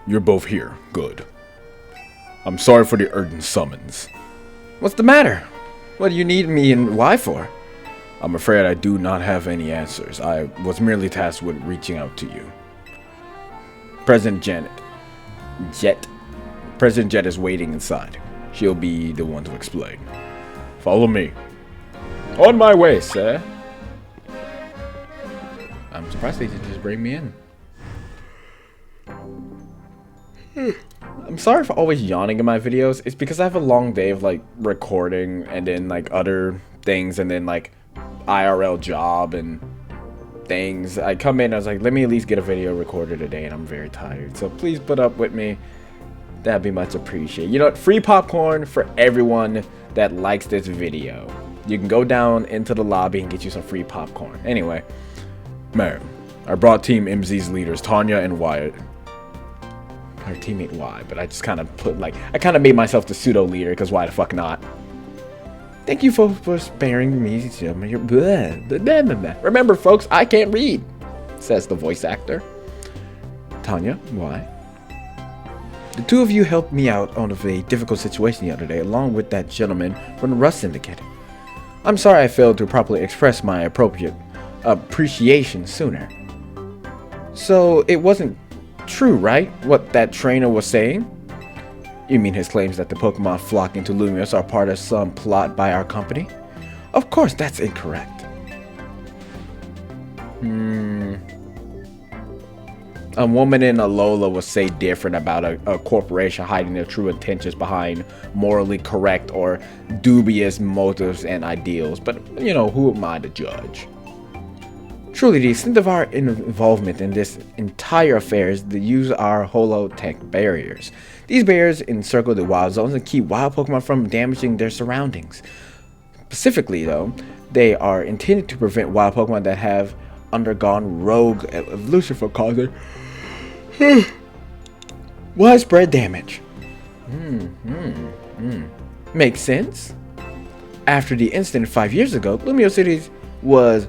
You're both here. Good. I'm sorry for the urgent summons. What's the matter? What do you need me and why for? I'm afraid I do not have any answers. I was merely tasked with reaching out to you. President Jet is waiting inside. She'll be the one to explain. Follow me. On my way, sir. I'm surprised they didn't just bring me in. I'm sorry for always yawning in my videos. It's because I have a long day of like recording and then like other things and then like IRL job and things. I come in, I was like, let me at least get a video recorded today, and I'm very tired. So please put up with me. That'd be much appreciated. You know what? Free popcorn for everyone that likes this video. You can go down into the lobby and get you some free popcorn. Anyway. Ma'am, I brought Team MZ's leaders, Tanya and Wyatt. Her teammate Y, but I just kind of put like, I kind of made myself the pseudo leader because why the fuck not? Thank you for sparing me. Remember, folks, I can't read, says the voice actor. Tanya, why? The two of you helped me out out of a difficult situation the other day, along with that gentleman from the Rust Syndicate. I'm sorry I failed to properly express my appreciation sooner. So it wasn't true, right? What that trainer was saying? You mean his claims that the Pokemon flocking to Lumios are part of some plot by our company? Of course, that's incorrect. A woman in Alola will say different about a corporation hiding their true intentions behind morally correct or dubious motives and ideals. But, you know, who am I to judge? Truly, the extent of our involvement in this entire affair is to use our holotech barriers. These barriers encircle the wild zones and keep wild Pokemon from damaging their surroundings. Specifically, though, they are intended to prevent wild Pokemon that have undergone rogue evolution from causing widespread damage. Makes sense. After the incident 5 years ago, Lumio City was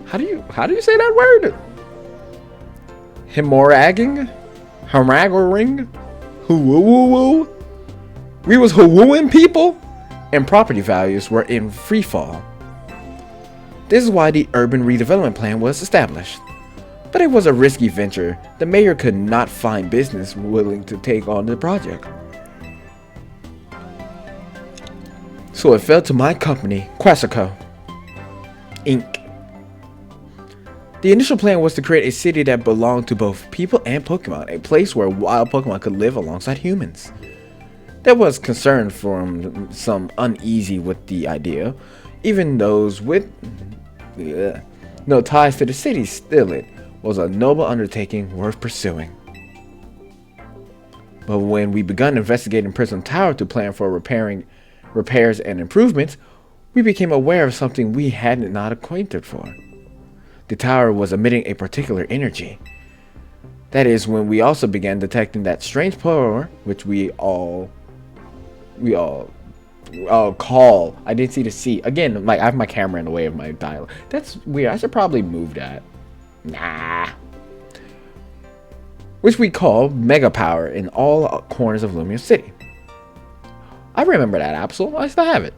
How do you say that word? Hemorrhaging? Hoo-woo-woo-woo? We was hoo-wooing people? And property values were in free fall. This is why the urban redevelopment plan was established. But it was a risky venture. The mayor could not find business willing to take on the project. So it fell to my company, Quasico Inc. The initial plan was to create a city that belonged to both people and Pokemon, a place where wild Pokemon could live alongside humans. There was concern from some uneasy with the idea, even those with no ties to the city. Still, it was a noble undertaking worth pursuing. But when we began investigating Prism Tower to plan for repairs and improvements, we became aware of something we had not accounted for. The tower was emitting a particular energy. That is when we also began detecting that strange power, which we all call. I didn't see the C. Again, like I have my camera in the way of my dial. That's weird. I should probably move that. Nah. Which we call Mega Power in all corners of Lumia City. I remember that Absol. I still have it.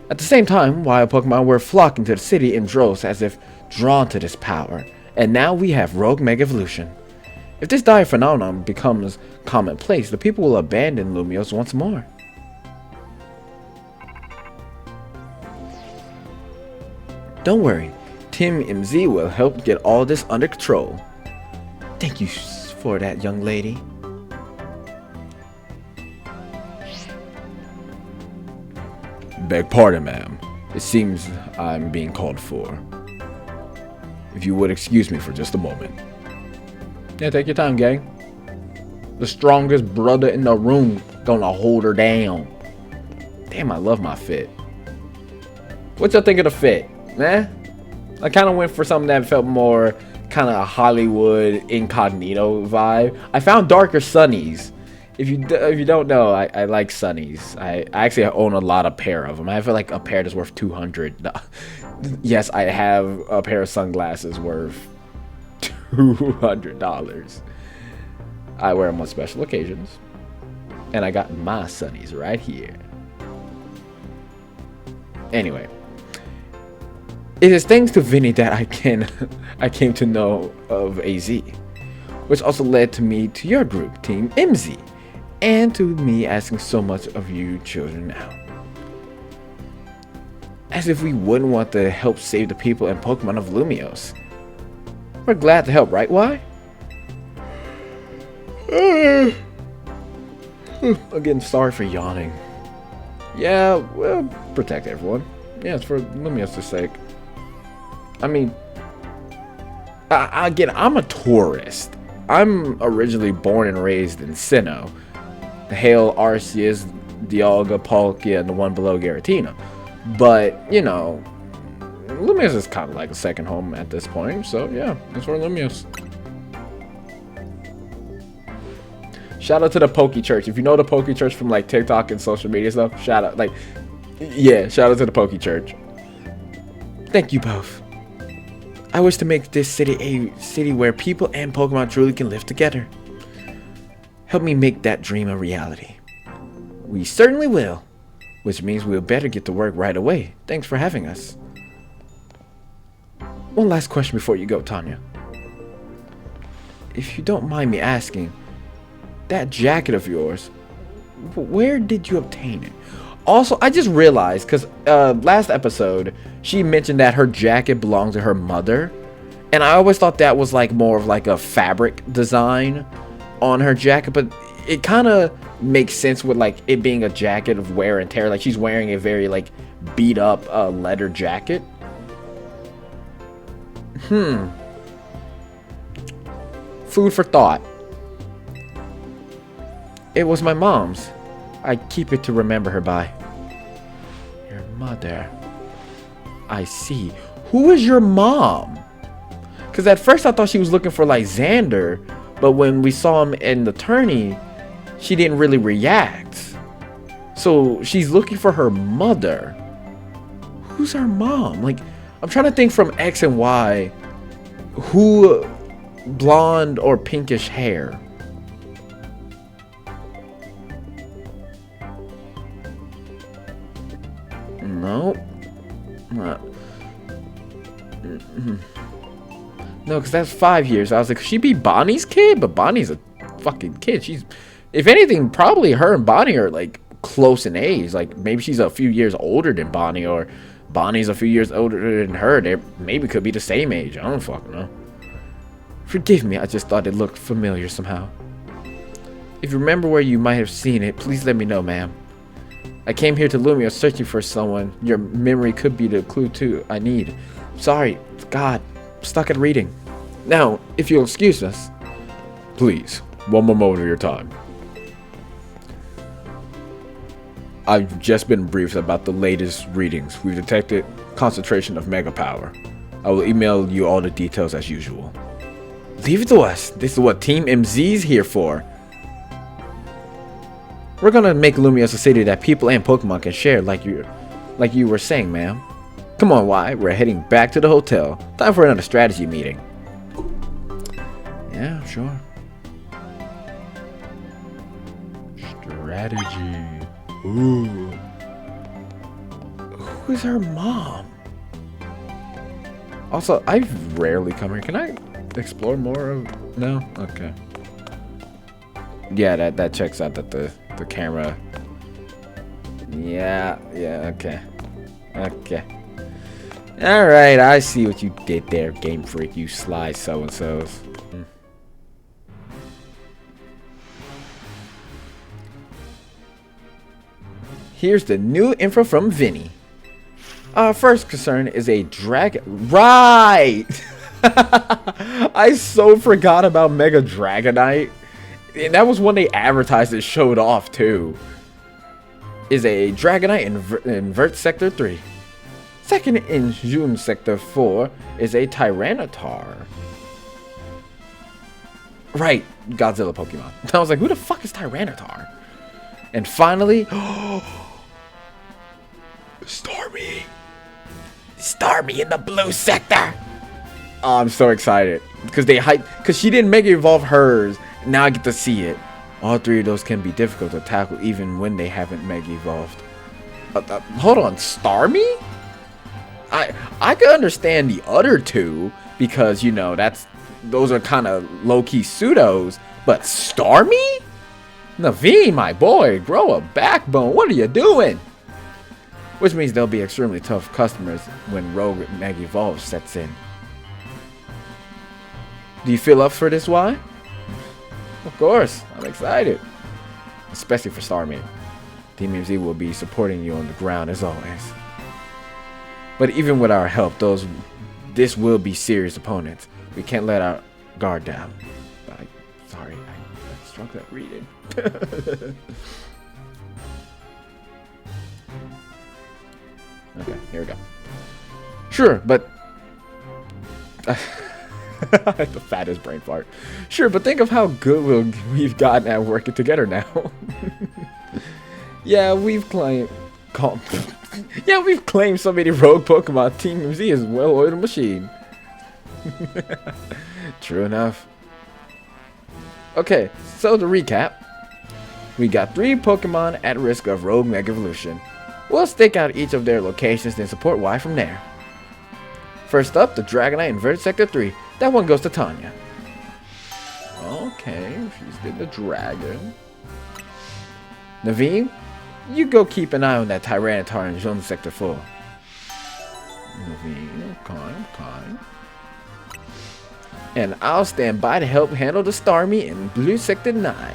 At the same time, wild Pokemon were flocking to the city in droves as if drawn to this power. And now we have Rogue Mega Evolution. If this dire phenomenon becomes commonplace, the people will abandon Lumios once more. Don't worry, Team MZ will help get all this under control. Thank you for that, young lady. Beg pardon, ma'am. It seems I'm being called for. If you would excuse me for just a moment. Yeah, take your time, gang. The strongest brother in the room gonna hold her down. Damn, I love my fit. What y'all think of the fit? I kind of went for something that felt more kind of Hollywood incognito vibe. I found darker sunnies if you don't know, I like Sunnies. I actually own a lot of pair of them. I have like a pair that's worth 200. No. Yes, I have a pair of sunglasses worth $200. I wear them on special occasions, and I got my Sunnies right here. Anyway, it is thanks to Vinny that I came to know of AZ, which also led to me to your group, Team MZ, and to me asking so much of you children now. As if we wouldn't want to help save the people and Pokemon of Lumios. We're glad to help, right? Why? Again, sorry for yawning. Yeah, we'll protect everyone. Yeah, it's for Lumios' sake. I mean, again, I'm a tourist. I'm originally born and raised in Sinnoh, the Hale, Arceus, Dialga, Palkia, and the one below Giratina. But, you know, Lumios is kind of like a second home at this point, so yeah, it's for Lumios. Shout out to the Poke Church. If you know the Poke Church from like TikTok and social media stuff, shout out. Like, yeah, shout out to the Poke Church. Thank you both. I wish to make this city a city where people and Pokemon truly can live together. Help me make that dream a reality. We certainly will. Which means we'll better get to work right away. Thanks for having us. One last question before you go, Tanya. If you don't mind me asking, that jacket of yours, where did you obtain it? Also, I just realized, because last episode, she mentioned that her jacket belonged to her mother. And I always thought that was like more of like a fabric design on her jacket. But it kind of makes sense with like it being a jacket of wear and tear. Like she's wearing a very like beat up leather jacket. Food for thought. It was my mom's. I keep it to remember her by. Your mother. I see. Who is your mom? Because at first I thought she was looking for like Xander, but when we saw him in the tourney, she didn't really react. So she's looking for her mother. Who's her mom? Like, I'm trying to think from X and Y, who blonde or pinkish hair. Nope. No, because that's 5 years. I was like, could she be Bonnie's kid? But Bonnie's a fucking kid. She's, if anything, probably her and Bonnie are like close in age. Like maybe she's a few years older than Bonnie, or Bonnie's a few years older than her. They maybe could be the same age. I don't fucking know. Forgive me, I just thought it looked familiar somehow. If you remember where you might have seen it, please let me know, ma'am. I came here to Lumia searching for someone. Your memory could be the clue too I need. Sorry, God, I'm stuck at reading. Now, if you'll excuse us. Please, one more moment of your time. I've just been briefed about the latest readings. We've detected concentration of mega power. I will email you all the details as usual. Leave it to us. This is what Team MZ's here for. We're gonna make Lumios a city that people and Pokemon can share, like you were saying, ma'am. Come on, Y. We're heading back to the hotel. Time for another strategy meeting. Yeah, sure. Strategy. Ooh. Who is her mom? Also, I've rarely come here. Can I explore more of... No? Okay. Yeah, that checks out that the camera... Yeah, okay. Okay. Alright, I see what you did there, Game Freak, you sly so-and-sos. Here's the new info from Vinny. Our first concern is a dragon. Right! I so forgot about Mega Dragonite. And that was when they advertised it, showed off too. Is a Dragonite in Vert Sector 3. Second in June Sector 4 is a Tyranitar. Right, Godzilla Pokemon. I was like, who the fuck is Tyranitar? And finally, Starmie. Starmie in the blue sector. Oh, I'm so excited because because she didn't Mega Evolve hers. Now I get to see it. All three of those can be difficult to tackle even when they haven't Mega Evolved. Hold on, Starmie? I could understand the other two because, you know, those are kind of low-key pseudos, but Starmie? Naveen, my boy, grow a backbone. What are you doing? Which means they'll be extremely tough customers when Rogue Mega Evolve sets in. Do you feel up for this, Y? Of course, I'm excited. Especially for Starmie. Team MZ will be supporting you on the ground as always. But even with our help, this will be serious opponents. We can't let our guard down. Sorry, I struggled at reading. Okay, here we go. Sure, but the fattest brain fart. Sure, but think of how good we've gotten at working together now. Yeah, we've claimed so many rogue Pokemon. Team MZ is a well-oiled machine. True enough. Okay, so to recap, we got 3 Pokemon at risk of Rogue Mega Evolution. We'll stake out each of their locations, then support Y from there. First up, the Dragonite Inverted Sector 3. That one goes to Tanya. Okay, she's in the dragon. Naveen, you go keep an eye on that Tyranitar in Zone Sector 4. Naveen, okay. And I'll stand by to help handle the Starmie in Blue Sector 9.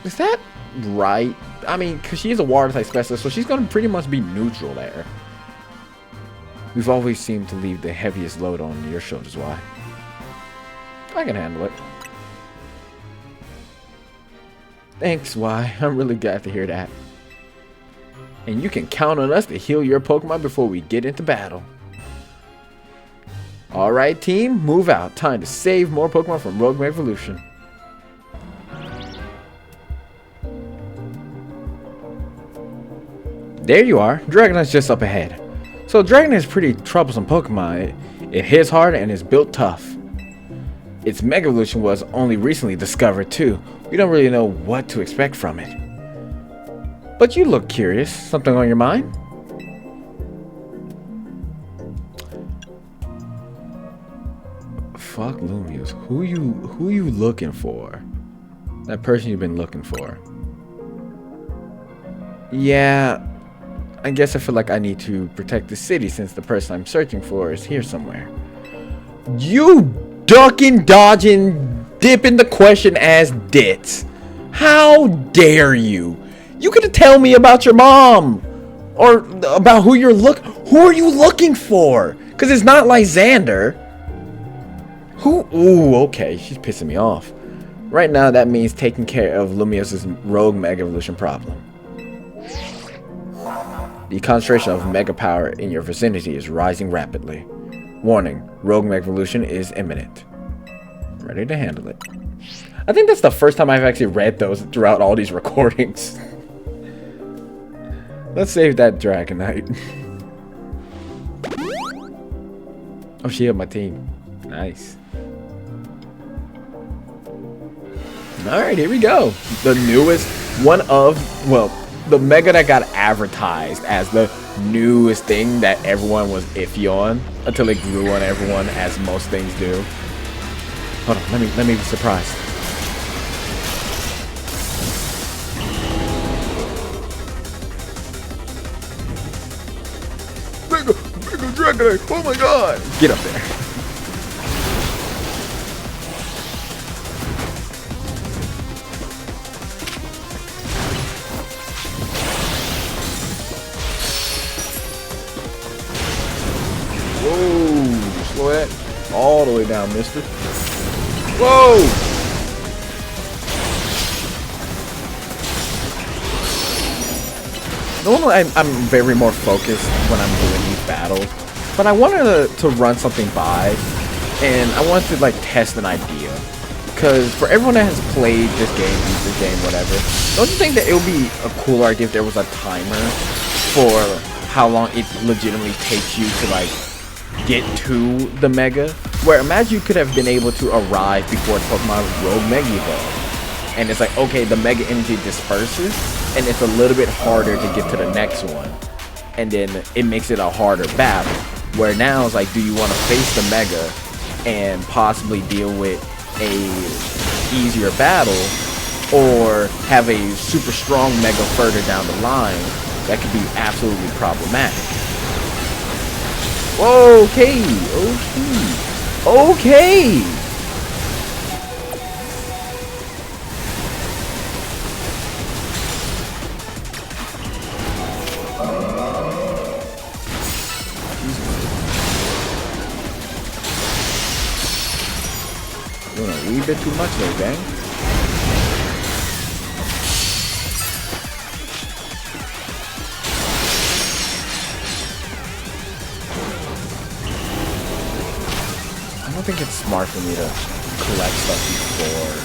Is that right? I mean, because she is a water type specialist, so she's going to pretty much be neutral there. We've always seemed to leave the heaviest load on your shoulders, Y. I can handle it. Thanks, Y. I'm really glad to hear that. And you can count on us to heal your Pokemon before we get into battle. Alright, team, move out. Time to save more Pokemon from Rogue Evolution. There you are. Dragonite's just up ahead. So Dragonite is pretty troublesome Pokemon. It hits hard and is built tough. Its Mega Evolution was only recently discovered too. We don't really know what to expect from it. But you look curious. Something on your mind? Fuck Lumius. Who you looking for? That person you've been looking for. Yeah, I guess I feel like I need to protect the city since the person I'm searching for is here somewhere. You ducking, dodging, dipping the question as dits. How dare you? You could tell me about your mom or about who are you looking for? Because it's not Lysander. Who? Ooh, okay, she's pissing me off. Right now, that means taking care of Lumios's Rogue Mega Evolution problem. The concentration of Mega Power in your vicinity is rising rapidly. Warning, Rogue Mega Evolution is imminent. Ready to handle it. I think that's the first time I've actually read those throughout all these recordings. Let's save that Dragonite. Oh, she hit my team. Nice. Alright, here we go. The newest one of, well, the Mega that got advertised as the newest thing that everyone was iffy on until it grew on everyone, as most things do. Hold on, let me be surprised. Mega Dragonite! Oh my god! Get up there. Whoa! Slow that all the way down, mister. Whoa! Normally I'm very more focused when I'm doing these battles, but I wanted to run something by and I wanted to like test an idea. Because for everyone that has played this game, beat this game, whatever, don't you think that it would be a cooler idea if there was a timer for how long it legitimately takes you to like get to the Mega? Where imagine you could have been able to arrive before Pokemon Rogue Mega Evolve. And it's like, okay, the Mega Energy disperses, and it's a little bit harder to get to the next one. And then it makes it a harder battle. Where now it's like, do you want to face the Mega and possibly deal with a easier battle, or have a super strong Mega further down the line that could be absolutely problematic? Okay, okay. Doing a wee bit too much there, gang. I don't think it's smart for me to collect stuff before.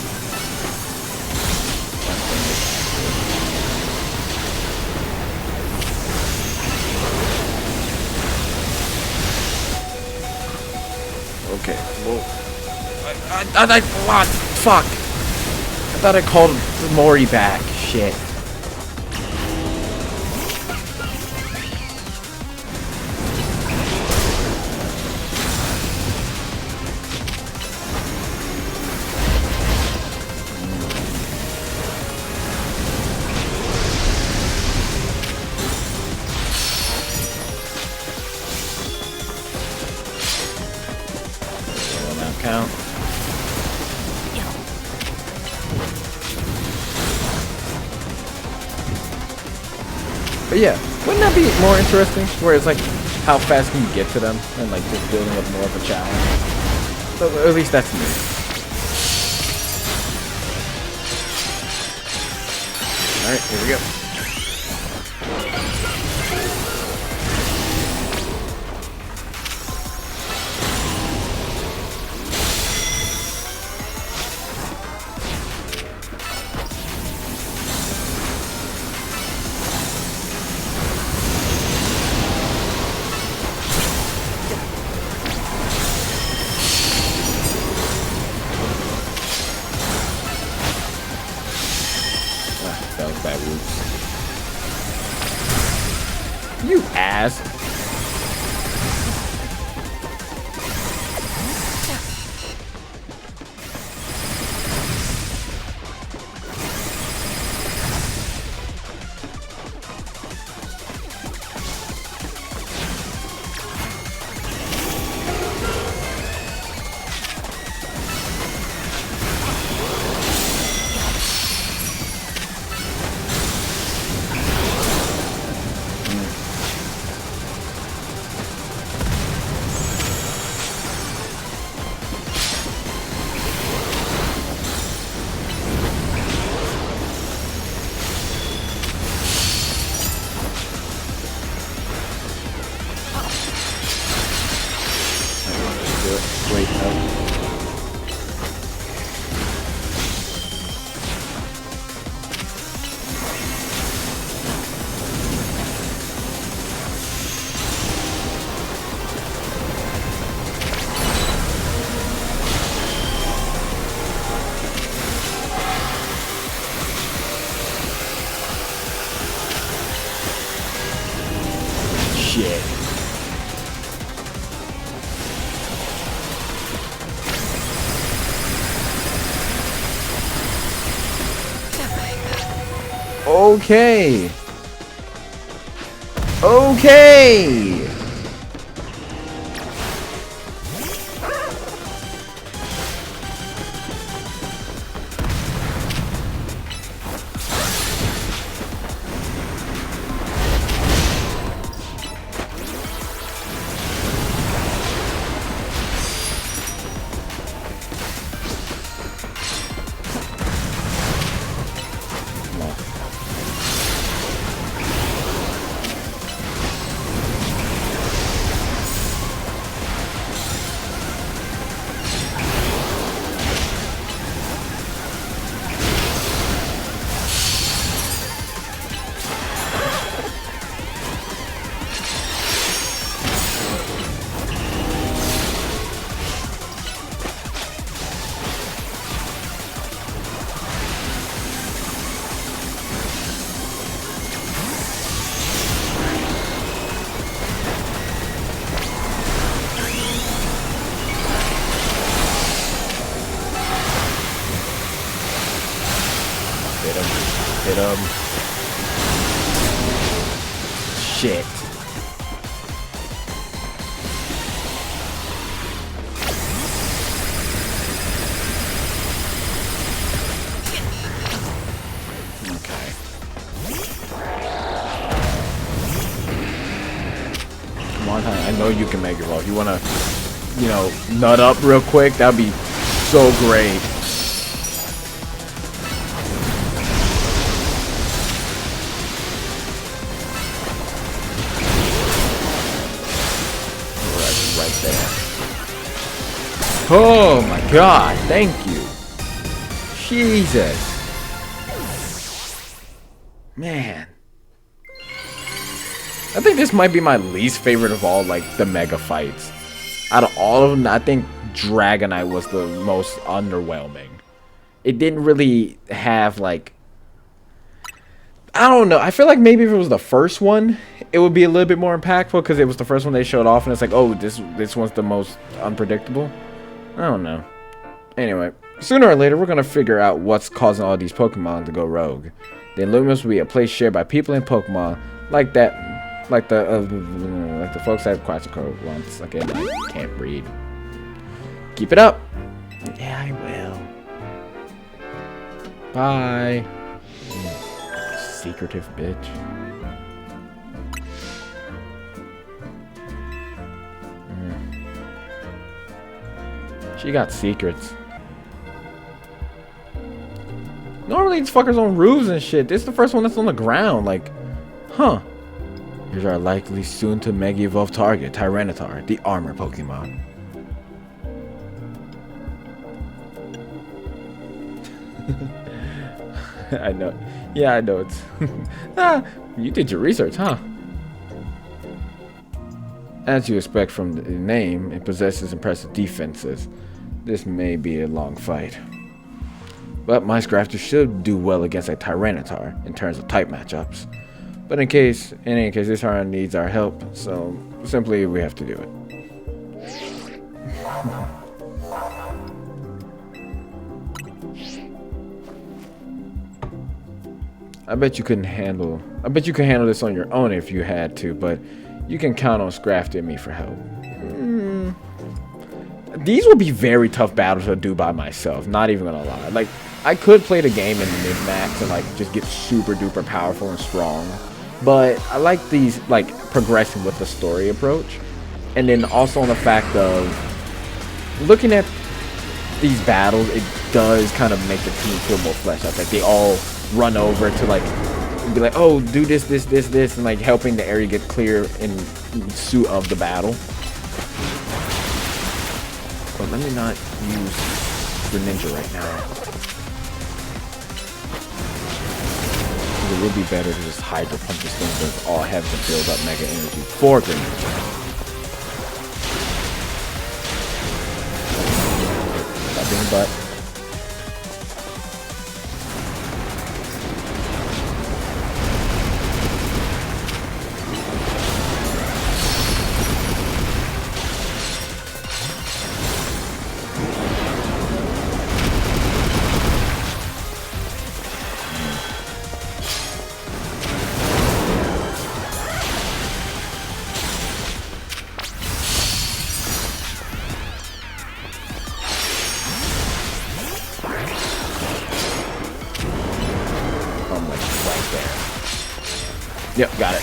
Okay, well, what? Fuck. I thought I called Mori back. Shit. Count. But yeah, wouldn't that be more interesting? Where it's like, how fast can you get to them, and like just building up more of a challenge. So at least that's me. All right, here we go. That was bad roots. You ass. Wait up. Shit. Okay. Okay. rid of him. Shit. Okay. Come on, honey. I know you can make it, bro. If you wanna, you know, nut up real quick, that'd be so great. Right there. Oh my god, thank you. Jesus. Man. I think this might be my least favorite of all, like, the mega fights. Out of all of them, I think Dragonite was the most underwhelming. It didn't really have, like... I don't know. I feel like maybe if it was the first one, it would be a little bit more impactful because it was the first one they showed off, and it's like, oh, this one's the most unpredictable. I don't know. Anyway, sooner or later, we're going to figure out what's causing all these Pokemon to go rogue. The Illuminus will be a place shared by people and Pokemon like that, like the folks at Quetzalcoatl once. Again, I can't read. Keep it up. Yeah, I will. Bye. Secretive bitch. She got secrets. Normally these fuckers on roofs and shit. This is the first one that's on the ground. Like, huh. Here's our likely soon to mega evolve target, Tyranitar, the armor Pokemon. I know. Yeah, I know it's... you did your research, huh? As you expect from the name, it possesses impressive defenses. This may be a long fight. But Minecrafters should do well against a Tyranitar in terms of type matchups. But in any case, this Tyranitar needs our help, so simply we have to do it. I bet you could handle this on your own if you had to, but you can count on Scrafty and me for help. These will be very tough battles to do by myself, not even gonna lie. Like, I could play the game in mid-max and like just get super duper powerful and strong, but I like these, like, progressing with the story approach. And then also on the fact of looking at these battles, it does kind of make the team feel more fleshed out. Like, they all run over to, like, be like, oh, do this, and like helping the area get clear in suit of the battle. But let me not use the ninja right now. It would be better to just Hydro Pump this thing with all having to build up mega energy for Greninja. Stop being butt. Yep, got it.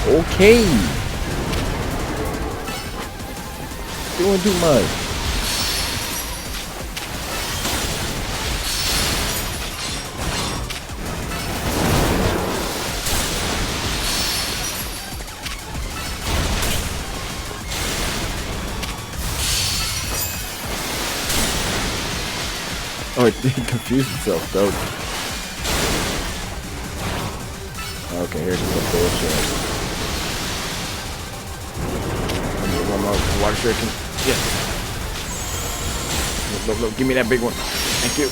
Okay. Doing too much. Oh, it confused itself, though. Okay, here's some bullshit. One more water shuriken. Yes. Look, give me that big one. Thank you.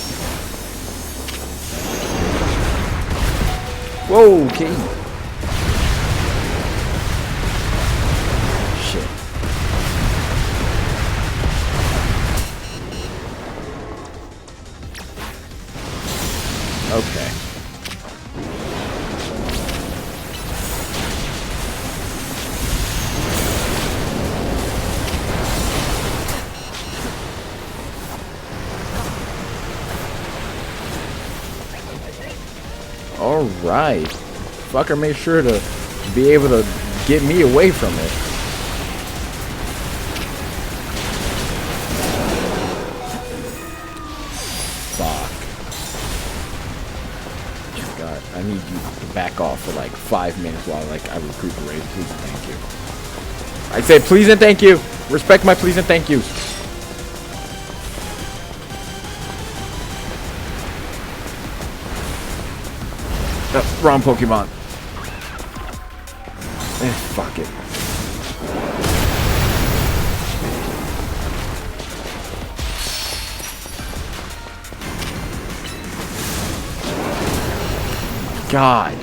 Whoa, okay. Shit. Okay. Alright. Fucker made sure to be able to get me away from it. Fuck. God, I need you to back off for like 5 minutes while like I recuperate. Please and thank you. I said please and thank you. Respect my please and thank yous. Wrong Pokemon. Fuck it. God.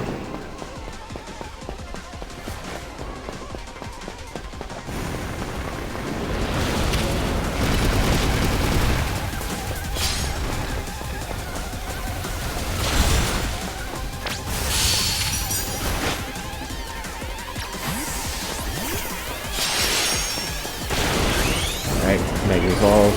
Mega Evolve.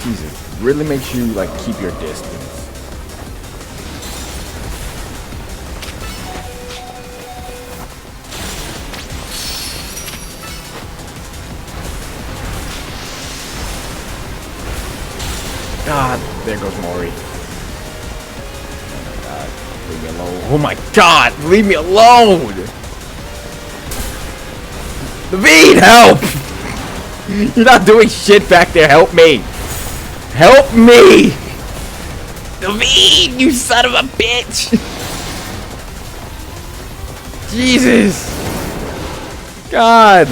Jesus, really makes you like keep your distance. God, there goes Mori. Oh my God, leave me alone. Oh my God, leave me alone. David, help! You're not doing shit back there. Help me. Help me! David, you son of a bitch! Jesus! God!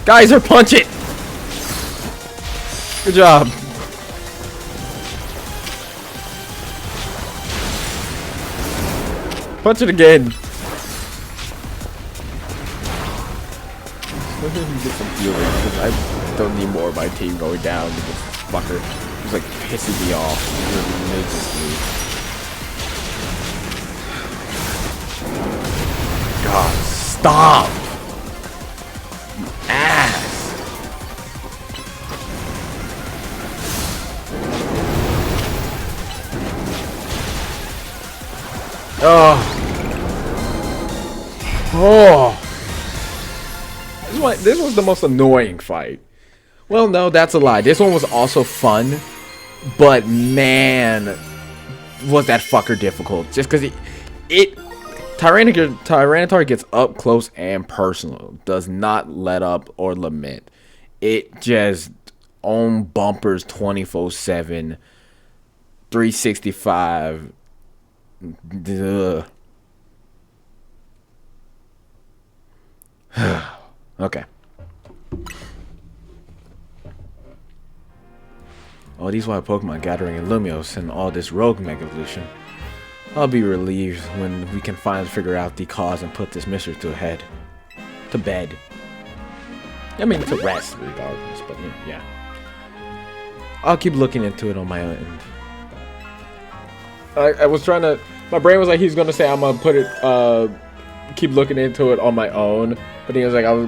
Guys are punching! Good job. Punch it again. Let me get some healing, because I don't need more of my team going down. This fucker is like pissing me off religiously. God, stop! You ass! Oh! Oh! This was the most annoying fight. Well, no, that's a lie. This one was also fun, but man, was that fucker difficult. Just because Tyranitar gets up close and personal, does not let up or lament. It just own bumpers 24/7, 365. Ugh. Okay. All these wild Pokemon gathering in Lumios and all this rogue Mega Evolution. I'll be relieved when we can finally figure out the cause and put this mystery to bed. I mean, to rest regardless, but yeah. I'll keep looking into it on my own. I was trying to. My brain was like, he's gonna say I'm gonna put it. Keep looking into it on my own, but he was like, you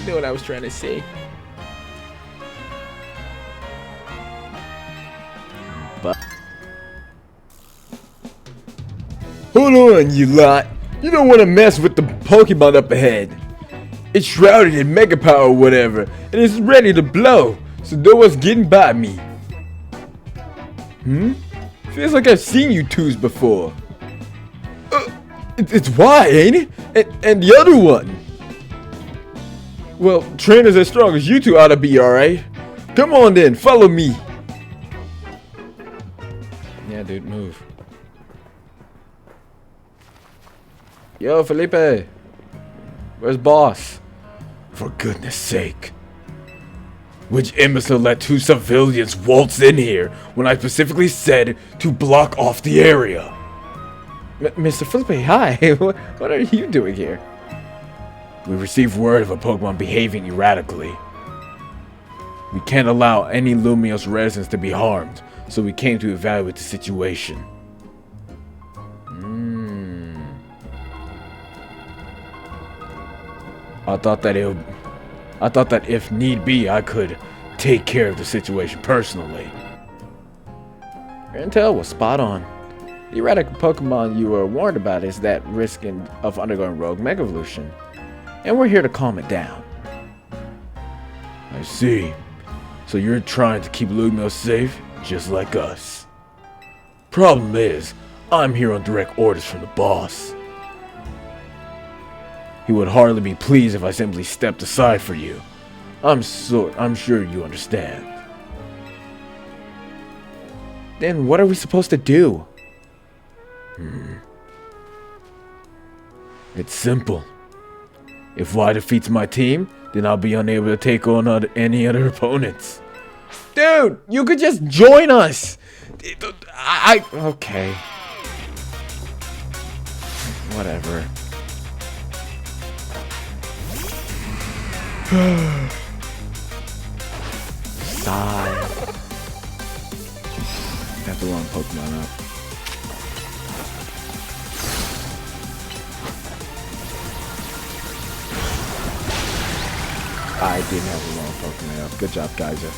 know what I was trying to say. But Hold on, you lot. You don't want to mess with the Pokemon up ahead. It's shrouded in Mega Power or whatever, and it's ready to blow, so no one's getting by me. Feels like I've seen you twos before. It's Y, ain't it? And the other one. Well, trainers as strong as you two ought to be, alright? Come on then, follow me. Yeah, dude, move. Yo, Felipe. Where's boss? For goodness sake. Which imbecile let two civilians waltz in here when I specifically said to block off the area? Mr. Felipe, hi. What are you doing here? We received word of a Pokemon behaving erratically. We can't allow any Lumiose residents to be harmed, so we came to evaluate the situation. I thought that if need be, I could take care of the situation personally. Your intel was spot on. The erratic Pokemon you were warned about is that risk of undergoing rogue Mega Evolution, and we're here to calm it down. I see. So you're trying to keep Lumiose safe, just like us. Problem is, I'm here on direct orders from the boss. He would hardly be pleased if I simply stepped aside for you. I'm sure you understand. Then what are we supposed to do? It's simple. If Y defeats my team, then I'll be unable to take on any other opponents. Dude, you could just join us. Okay. Whatever. Sigh. Got the wrong Pokemon up. I didn't have the wrong Pokemon up. Good job, Geyser.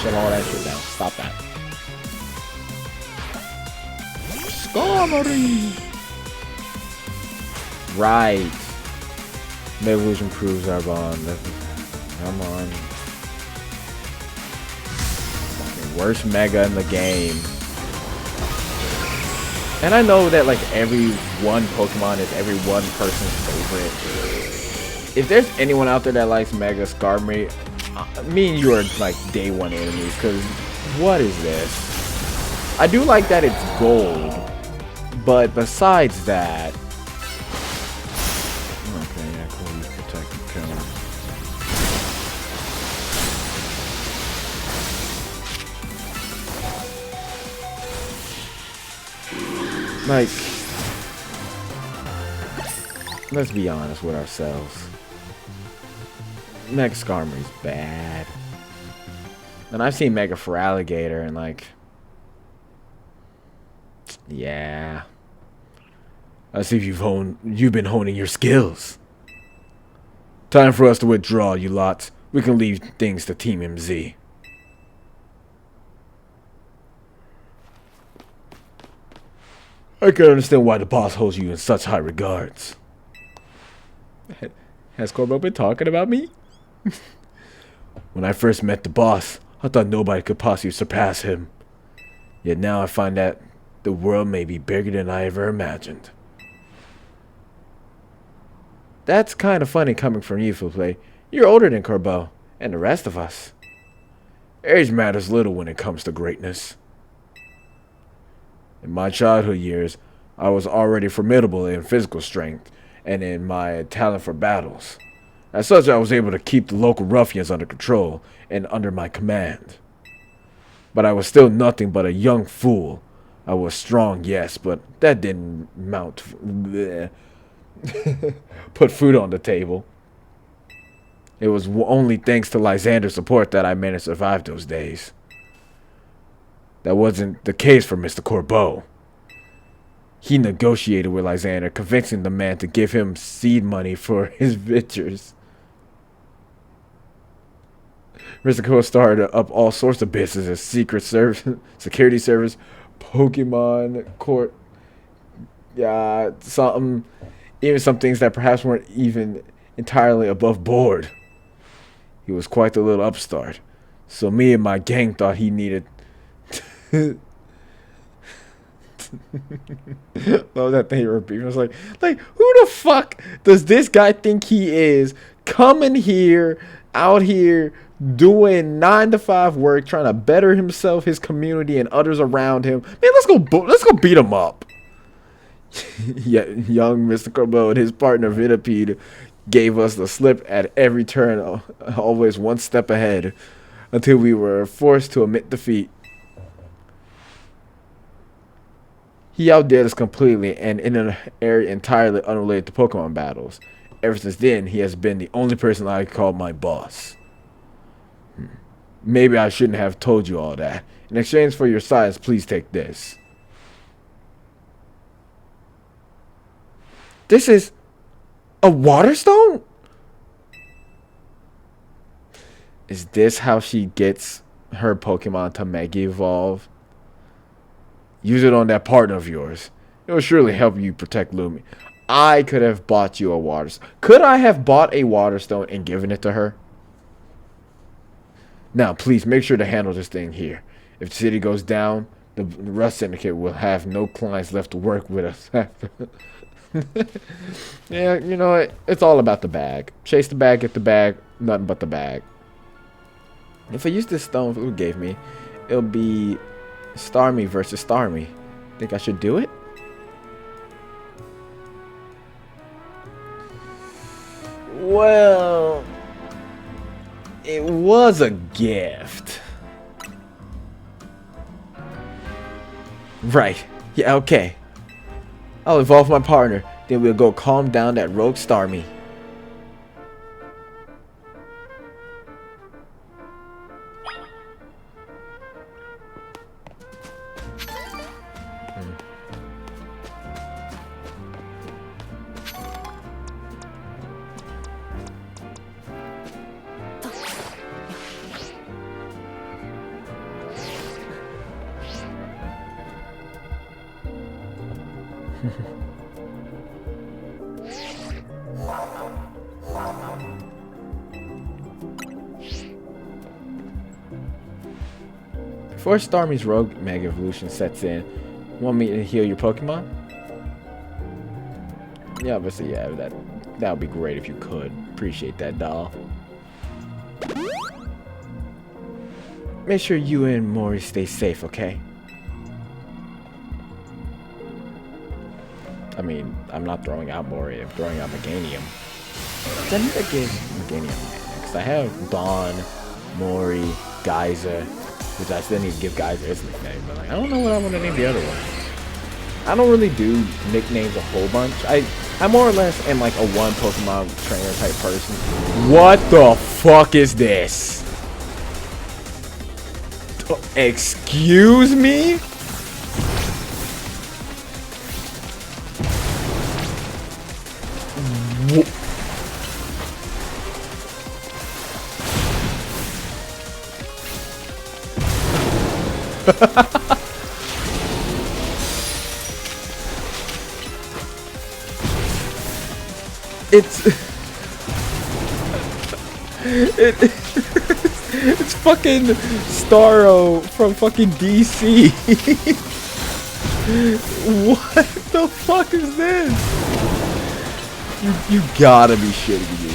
Shut all that shit down. Stop that. Skarmory! Right. Mega Evolution proves our bond. Come on. Fucking worst Mega in the game. And I know that like every one Pokemon is every one person's favorite. If there's anyone out there that likes Mega Skarmory, me and you are like day one enemies, because what is this? I do like that it's gold, but besides that... Okay, yeah, cool, use protective counter. Like, let's be honest with ourselves. Mega Skarmory's bad. And I've seen Mega Feraligatr and like... Yeah. I see you've been honing your skills. Time for us to withdraw, you lots. We can leave things to Team MZ. I can understand why the boss holds you in such high regards. Has Corbo been talking about me? When I first met the boss, I thought nobody could possibly surpass him. Yet now I find that the world may be bigger than I ever imagined. That's kind of funny coming from you, Felipe. You're older than Corbo, and the rest of us. Age matters little when it comes to greatness. In my childhood years, I was already formidable in physical strength and in my talent for battles. As such, I was able to keep the local ruffians under control and under my command. But I was still nothing but a young fool. I was strong, yes, but that didn't mount put food on the table. It was only thanks to Lysander's support that I managed to survive those days. That wasn't the case for Mr. Corbeau. He negotiated with Lysander, convincing the man to give him seed money for his ventures. Mr. Corbeau started up all sorts of businesses: secret service, security service, Pokemon court, even some things that perhaps weren't even entirely above board. He was quite the little upstart. So me and my gang thought he needed... Love that thing repeat. I was like, who the fuck does this guy think he is? Coming here, out here, doing 9-to-5 work, trying to better himself, his community, and others around him. Man, let's go beat him up. Yeah, young Mr. Corbeau and his partner Vitapede gave us the slip at every turn, always one step ahead, until we were forced to admit defeat. He outdid us completely and in an area entirely unrelated to Pokemon battles. Ever since then, he has been the only person I call my boss. Maybe I shouldn't have told you all that. In exchange for your science, please take this. This is a water stone? Is this how she gets her Pokemon to Mega Evolve? Use it on that partner of yours. It will surely help you protect Lumi. I could have bought you a water stone. Could I have bought a water stone and given it to her? Now, please make sure to handle this thing here. If the city goes down, the Rust Syndicate will have no clients left to work with us. Yeah, you know what? It's all about the bag. Chase the bag, get the bag, nothing but the bag. If I use this stone Food gave me, it'll be Starmie versus Starmie. Think I should do it? Well, it was a gift. Right. Yeah, okay. I'll evolve my partner, then we'll go calm down that rogue Starmie. Before Starmie's rogue Mega Evolution sets in, want me to heal your Pokemon? Yeah, obviously, yeah, that would be great if you could. Appreciate that, doll. Make sure you and Mori stay safe, okay? I mean, I'm not throwing out Mori, I'm throwing out Meganium. I need to give Meganium, because I have Dawn, Mori, Geyser, which I still need to give Geyser his nickname, but like, I don't know what I want to name the other one. I don't really do nicknames a whole bunch. I more or less am like a one Pokemon trainer type person. What the fuck is this? Excuse me? It's fucking Starro from fucking DC. What the fuck is this? You gotta be shitting me.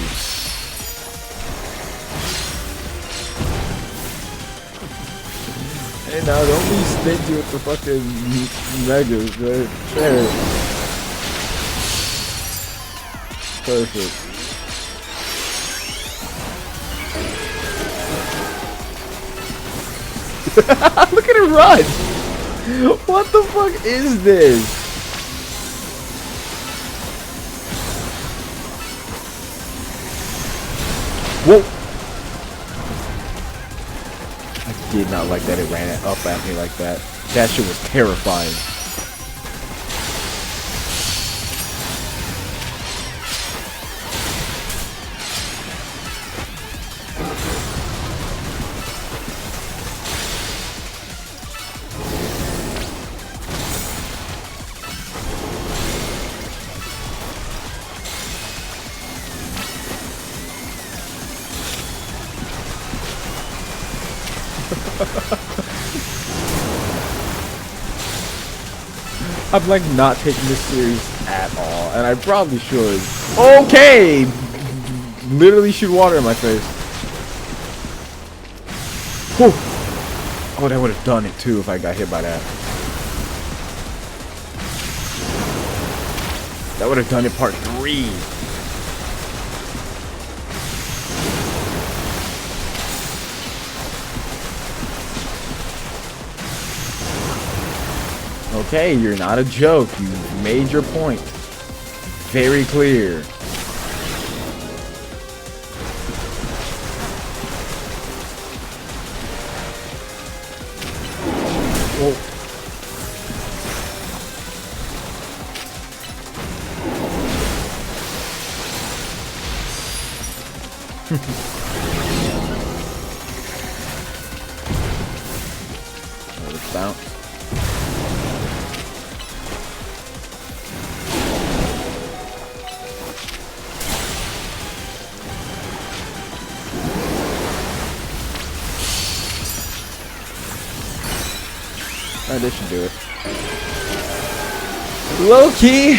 Hey, now don't be stingy with the fucking megas, right? There. Perfect. Look at it run! What the fuck is this? Whoa! I did not like that it ran it up at me like that. That shit was terrifying. I'm like not taking this serious at all, and I probably should. Okay! Literally shoot water in my face. Whew. Oh, that would have done it too if I got hit by that. That would have done it part 3. Okay, you're not a joke. You made your point. Very clear. Whoa. Let's bounce. Oh, this should do it. Low key,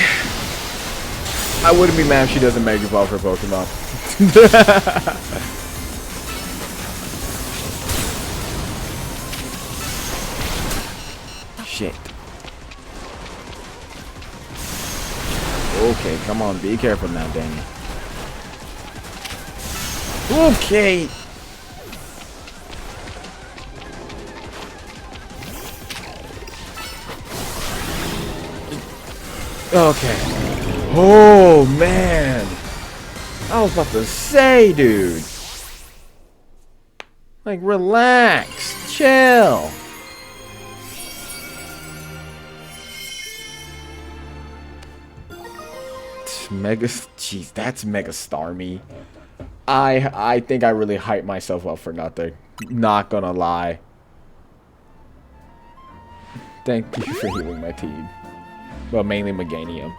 I wouldn't be mad if she doesn't Mega Evolve her Pokemon. Shit. Okay, come on, be careful now, Danny. Okay. Okay. Oh, man. I was about to say, dude. Like, relax. Chill. Mega... Jeez, that's Mega Starmie. I think I really hyped myself up for nothing. Not gonna lie. Thank you for healing my team. Well, mainly Meganium.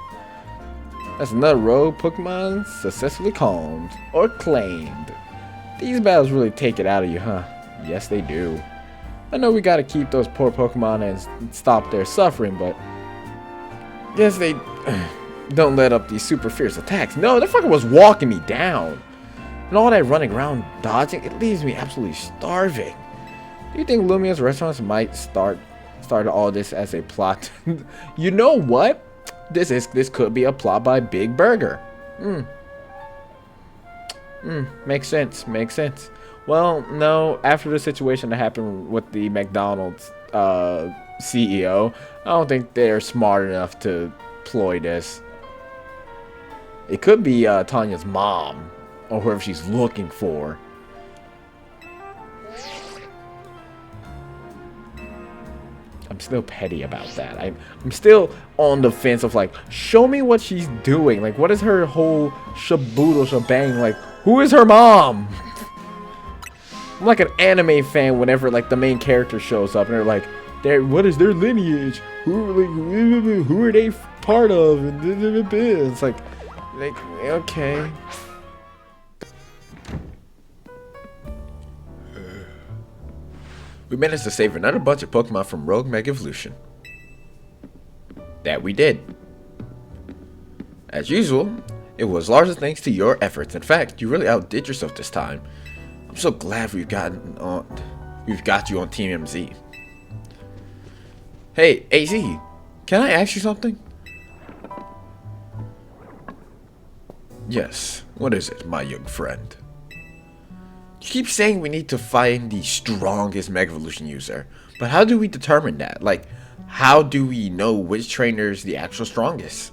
That's another rogue Pokemon successfully calmed or claimed. These battles really take it out of you, huh? Yes, they do. I know we gotta keep those poor Pokemon and stop their suffering, but yes, they don't let up these super fierce attacks. No, that fucker was walking me down. And all that running around dodging, it leaves me absolutely starving. Do you think Lumia's restaurants might started all this as a plot? You know what? This could be a plot by Big Burger. Makes sense. Makes sense. Well, no. After the situation that happened with the McDonald's CEO, I don't think they're smart enough to ploy this. It could be Tanya's mom or whoever she's looking for. I'm still petty about that. I'm still on the fence of like, show me what she's doing. Like, what is her whole shaboodle shebang? Like, who is her mom? I'm like an anime fan whenever like the main character shows up and they're like, what is their lineage? Who are they part of? And it's like, okay. We managed to save another bunch of Pokemon from Rogue Mega Evolution. That we did. As usual, it was largely thanks to your efforts. In fact, you really outdid yourself this time. I'm so glad we've got you on Team MZ. Hey, AZ, can I ask you something? Yes, what is it, my young friend? You keep saying we need to find the strongest Mega Evolution user, but how do we determine that? Like, how do we know which trainer is the actual strongest?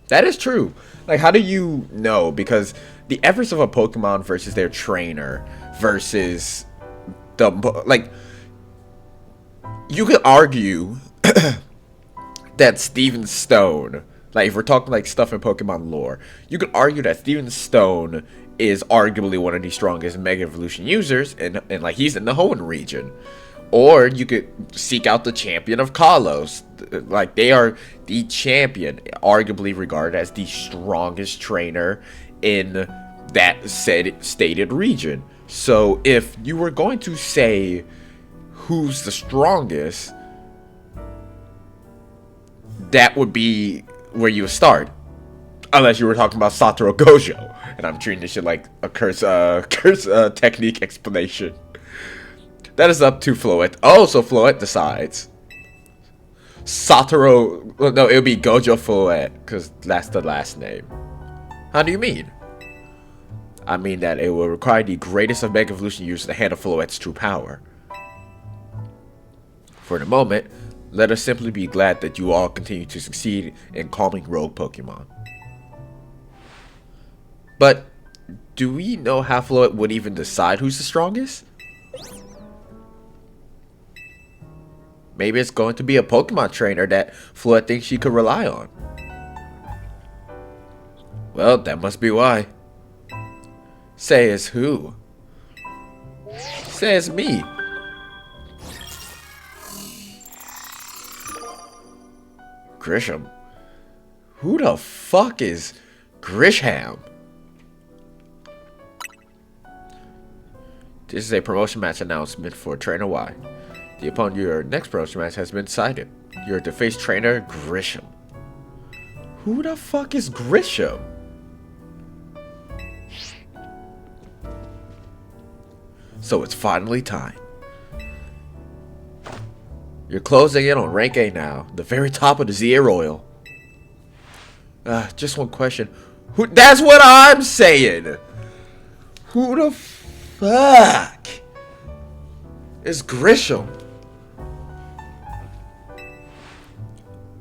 That is true. Like, how do you know? Because the efforts of a Pokemon versus their trainer versus the, like, you could argue that Steven Stone, like if we're talking like stuff in Pokemon lore, you could argue that Steven Stone is arguably one of the strongest Mega Evolution users, and like he's in the Hoenn region. Or you could seek out the champion of Kalos. Like they are the champion, arguably regarded as the strongest trainer in that said stated region. So if you were going to say who's the strongest, that would be where you would start. Unless you were talking about Satoru Gojo. And I'm treating this shit like a curse technique explanation. That is up to Floette. Oh, so Floette decides. Satoru... Well, no, it would be Gojo Floette, because that's the last name. How do you mean? I mean that it will require the greatest of Mega Evolution users to handle Floette's true power. For the moment, let us simply be glad that you all continue to succeed in calming rogue Pokemon. But, do we know how Floette would even decide who's the strongest? Maybe it's going to be a Pokemon trainer that Floette thinks she could rely on. Well, that must be why. Says who? Says me. Grisham. Who the fuck is Grisham? This is a promotion match announcement for Trainer Y. The opponent your next promotion match has been decided. You're to face Trainer Grisham. Who the fuck is Grisham? So it's finally time. You're closing in on rank A now, the very top of the ZA Royal. Just one question. Who? That's what I'm saying! Who the fuck is Grisham?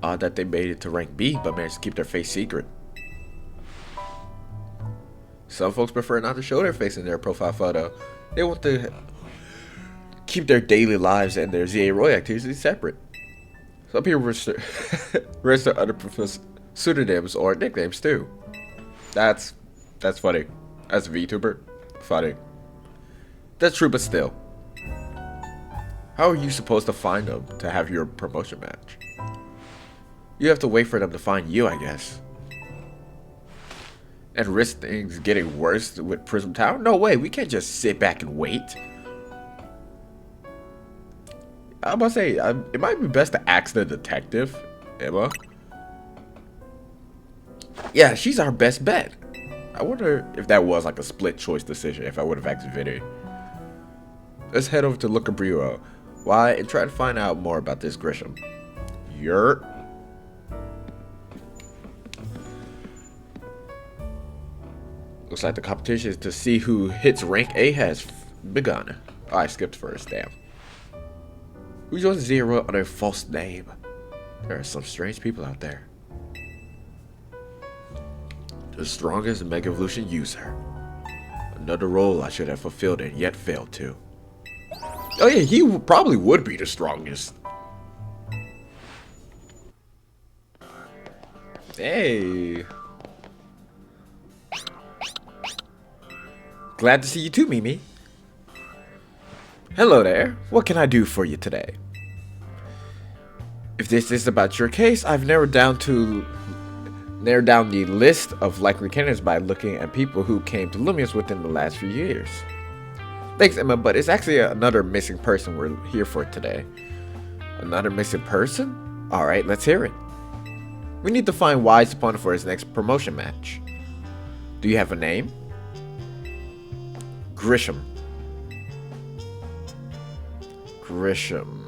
Odd that they made it to rank B, but managed to keep their face secret. Some folks prefer not to show their face in their profile photo. They want to keep their daily lives and their ZA Roy activities separate. Some people register other pseudonyms or nicknames too. That's funny. As a VTuber, funny. That's true, but still. How are you supposed to find them to have your promotion match? You have to wait for them to find you, I guess. And risk things getting worse with Prism Tower? No way, we can't just sit back and wait. I'm about to say, it might be best to ask the detective, Emma. Yeah, she's our best bet. I wonder if that was like a split choice decision, if I would have asked Vinny. Let's head over to Looker Bureau. Why? And try to find out more about this Grisham. Yerp. Looks like the competition is to see who hits rank A has begun. Oh, I skipped first, damn. Who joins Zero under a false name? There are some strange people out there. The strongest Mega Evolution user. Another role I should have fulfilled and yet failed to. Oh yeah, he probably would be the strongest. Hey. Glad to see you too, Mimi. Hello there. What can I do for you today? If this is about your case, I've narrowed down the list of likely candidates by looking at people who came to Lumius within the last few years. Thanks, Emma, but it's actually another missing person we're here for today. Another missing person? Alright, let's hear it. We need to find Y's opponent for his next promotion match. Do you have a name? Grisham. Grisham.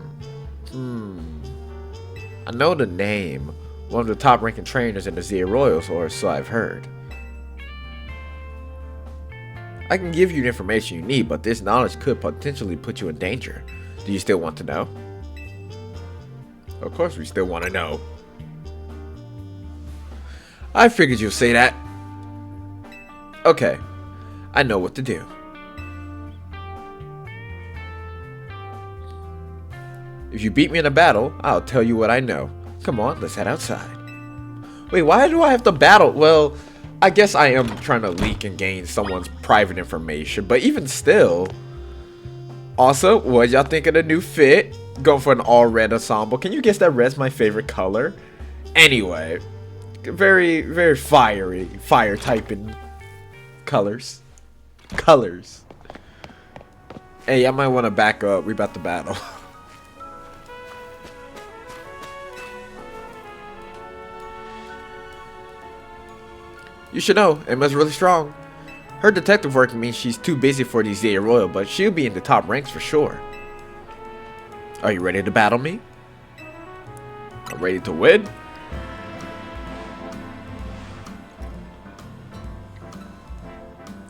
I know the name. One of the top ranking trainers in the Zia Royals, or so I've heard. I can give you the information you need, but this knowledge could potentially put you in danger. Do you still want to know? Of course we still want to know. I figured you'd say that. Okay, I know what to do. If you beat me in a battle, I'll tell you what I know. Come on, let's head outside. Wait, why do I have to battle? Well, I guess I am trying to leak and gain someone's private information, but even still. Also, what y'all think of the new fit? Going for an all red ensemble. Can you guess that red's my favorite color? Anyway, very, very fiery, fire typing colors. Hey, I might want to back up. We about to battle. You should know, Emma's really strong. Her detective work means she's too busy for the Zia Royal, but she'll be in the top ranks for sure. Are you ready to battle me? I'm ready to win.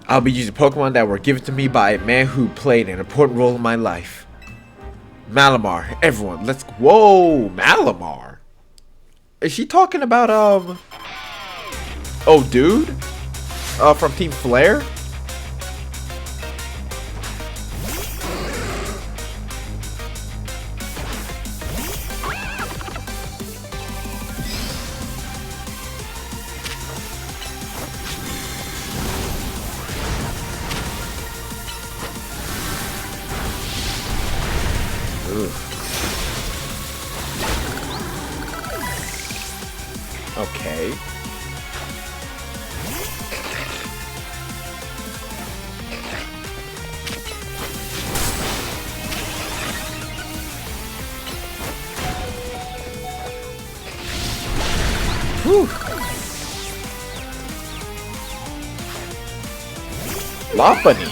I'll be using Pokemon that were given to me by a man who played an important role in my life. Malamar, everyone, let's go. Whoa, Malamar. Is she talking about, oh, dude? From Team Flare? Okay. Whew. Lopunny.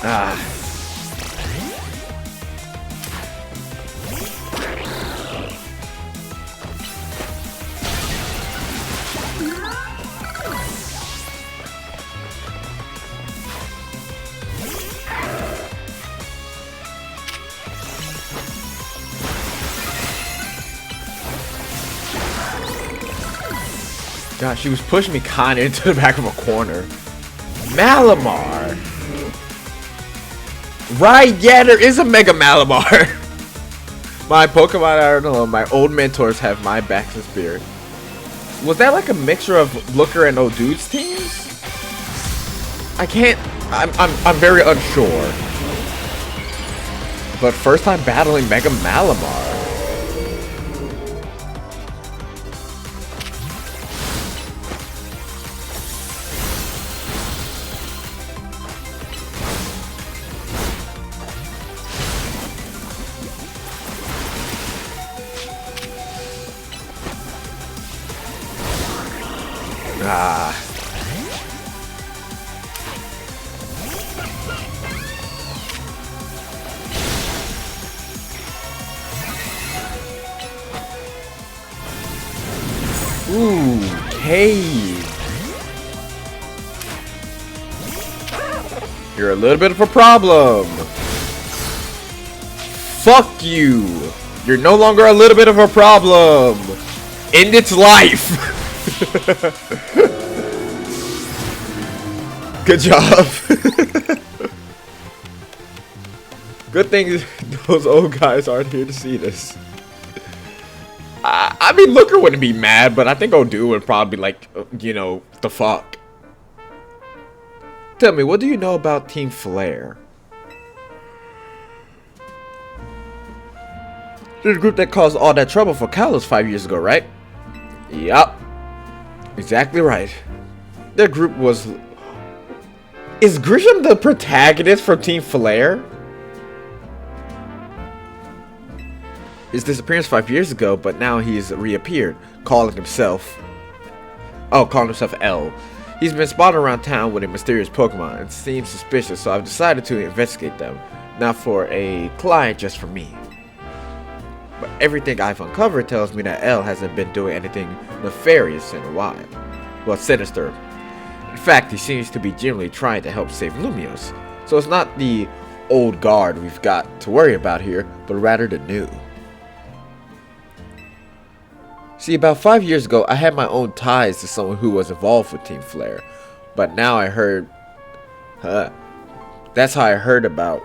Ah. God, she was pushing me kinda into the back of a corner. Malamar! Right, yeah, there is a Mega Malamar! My Pokemon, I don't know, my old mentors have my backs and spirit. Was that like a mixture of Looker and Odude's teams? I can't, I'm very unsure. But first time battling Mega Malamar. Ah. Ooh, cave. You're a little bit of a problem. Fuck you. You're no longer a little bit of a problem. End its life. Good job. Good thing those old guys aren't here to see this. I mean, Looker wouldn't be mad, but I think Odu would probably be like, you know, the fuck. Tell me, what do you know about Team Flare? They're the group that caused all that trouble for Kalos 5 years ago, right? Yup. Exactly right. Their group was... Is Grisham the protagonist from Team Flare? His disappearance 5 years ago, but now he's reappeared, calling himself... Oh, calling himself L. He's been spotted around town with a mysterious Pokemon and seems suspicious, so I've decided to investigate them. Not for a client, just for me. But everything I've uncovered tells me that L hasn't been doing anything nefarious in a while. Well, sinister. In fact, he seems to be genuinely trying to help save Lumios. So it's not the old guard we've got to worry about here, but rather the new. See, about 5 years ago, I had my own ties to someone who was involved with Team Flare. But now I heard... that's how I heard about...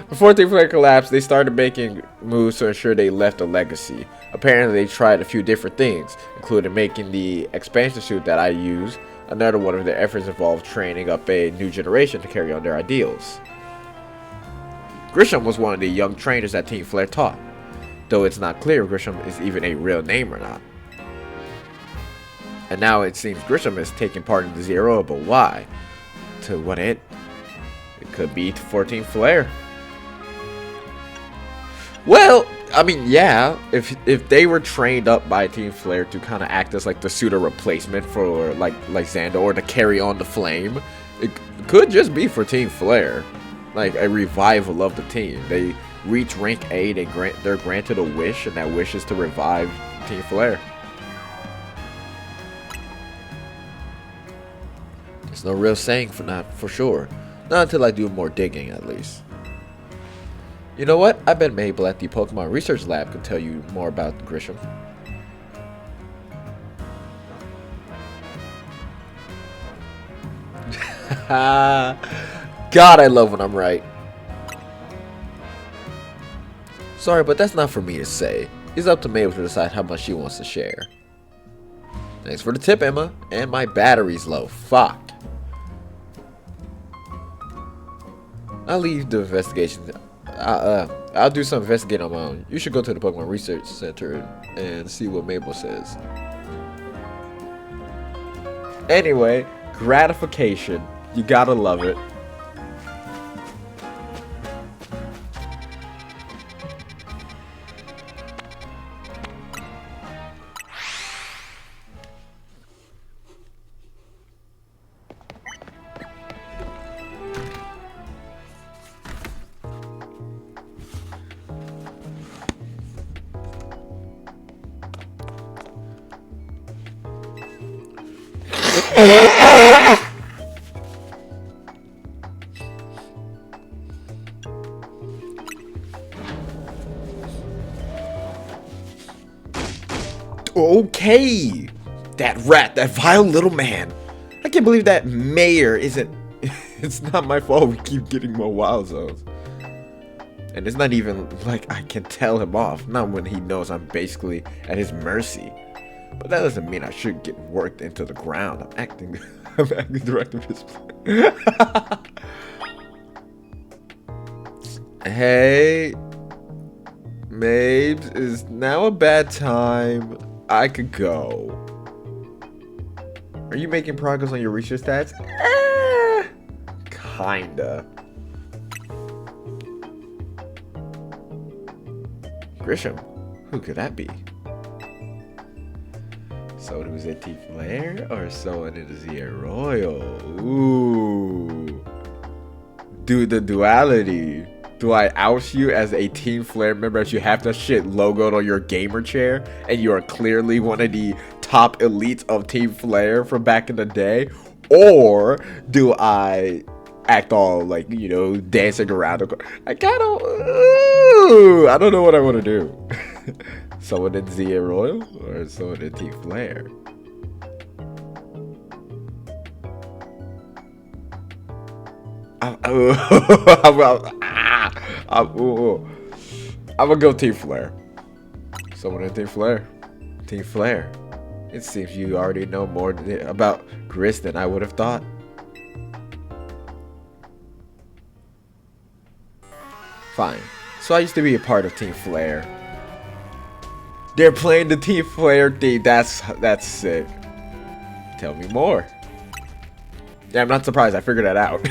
Before Team Flare collapsed, they started making moves to ensure they left a legacy. Apparently, they tried a few different things, including making the expansion suit that I use. Another one of their efforts involved training up a new generation to carry on their ideals. Grisham was one of the young trainers that Team Flare taught, though it's not clear if Grisham is even a real name or not. And now it seems Grisham is taking part in the Zero, but why? To what end? It could be for Team Flare. Well, I mean, yeah, if they were trained up by Team Flare to kind of act as like the pseudo replacement for like Xander, or to carry on the flame, it could just be for Team Flare, like a revival of the team. They reach rank A, they're granted a wish, and that wish is to revive Team Flare. There's no real saying for that, for sure. Not until I do more digging, at least. You know what? I bet Mabel at the Pokemon Research Lab could tell you more about Grisham. God, I love when I'm right. Sorry, but that's not for me to say. It's up to Mabel to decide how much she wants to share. Thanks for the tip, Emma. And my battery's low. Fuck. I'll leave the investigation. I'll do some investigating on my own. You should go to the Pokemon Research Center and see what Mabel says. Anyway, gratification. You gotta love it. Okay, that rat, that vile little man. I can't believe that mayor isn't. It's not my fault we keep getting more wild zones. And it's not even like I can tell him off, not when he knows I'm basically at his mercy. But that doesn't mean I should get worked into the ground. I'm acting directing his plan. Hey, Mabes, is now a bad time? I could go. Are you making progress on your research stats? Kinda. Grisham, who could that be? Someone who's at Team Flare or someone in the Royal? Ooh. Dude, the duality. Do I oust you as a Team Flare member as you have that shit logoed on your gamer chair and you are clearly one of the top elites of Team Flare from back in the day? Or do I act all like, you know, dancing around? I don't know what I want to do. Someone in Zia Royal or someone in Team Flare? I'm gonna go Team Flare. Someone in Team Flare. Team Flare. It seems you already know more about Gris than I would have thought. Fine. So I used to be a part of Team Flare. They're playing the Team Flare theme. That's sick. Tell me more. Yeah, I'm not surprised. I figured that out.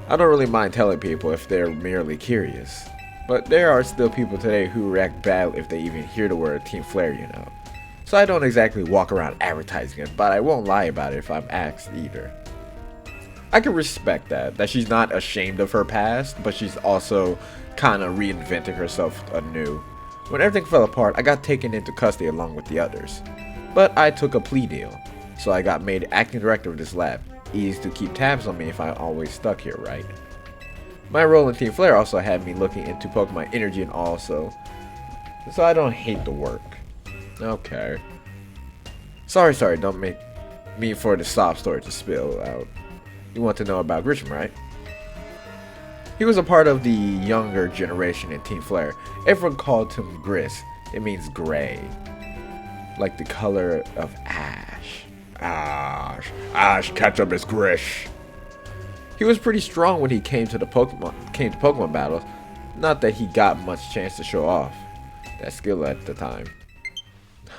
I don't really mind telling people if they're merely curious. But there are still people today who react bad if they even hear the word Team Flare, you know. so I don't exactly walk around advertising it, but I won't lie about it if I'm asked either. I can respect that she's not ashamed of her past, but she's also kind of reinventing herself anew. When everything fell apart, I got taken into custody along with the others. But I took a plea deal, so I got made acting director of this lab. Easy to keep tabs on me if I always stuck here, right? My role in Team Flare also had me looking into Pokemon energy and all, so I don't hate the work. Okay. Sorry, don't make me for the sob story to spill out. You want to know about Grisham, right? He was a part of the younger generation in Team Flare. Everyone called him Gris. It means gray. Like the color of ash. Ash, ketchup is Grish. He was pretty strong when he came to Pokemon battles. Not that he got much chance to show off that skill at the time.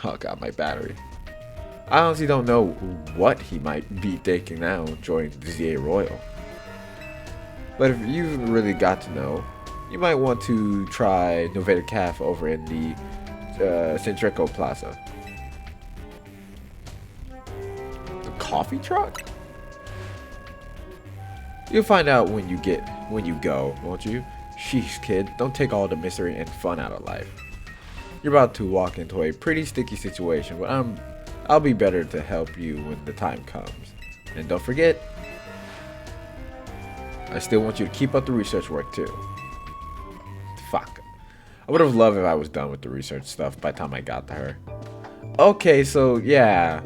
Oh god, my battery. I honestly don't know what he might be thinking now joining the ZA Royal. But if you really got to know, you might want to try Novated Calf over in the Centrico Plaza. The coffee truck? You'll find out when you go, won't you? Sheesh, kid, don't take all the misery and fun out of life. You're about to walk into a pretty sticky situation, but I'll be better to help you when the time comes. And don't forget, I still want you to keep up the research work too. Fuck. I would have loved if I was done with the research stuff by the time I got to her. Okay, so yeah.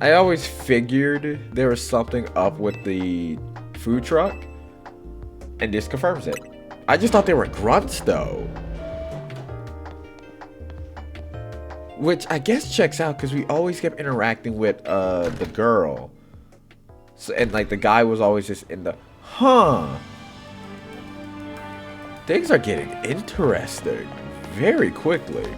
I always figured there was something up with the food truck. And this confirms it. I just thought they were grunts though. Which I guess checks out because we always kept interacting with the girl. So, and like the guy was always just in the things are getting interesting very quickly.